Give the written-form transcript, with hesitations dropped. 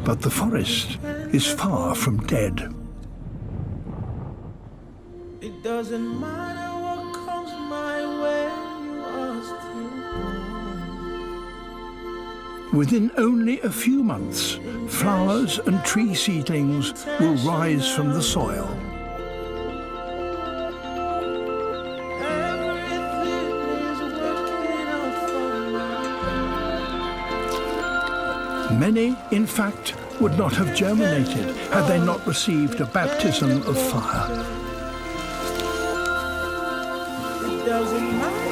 But the forest is far from dead. It doesn't matter what comes my way, you are still born. Within only a few months, flowers and tree seedlings will rise from the soil. Everything is working out for me. Many, in fact, would not have germinated had they not received a baptism of fire. It doesn't matter.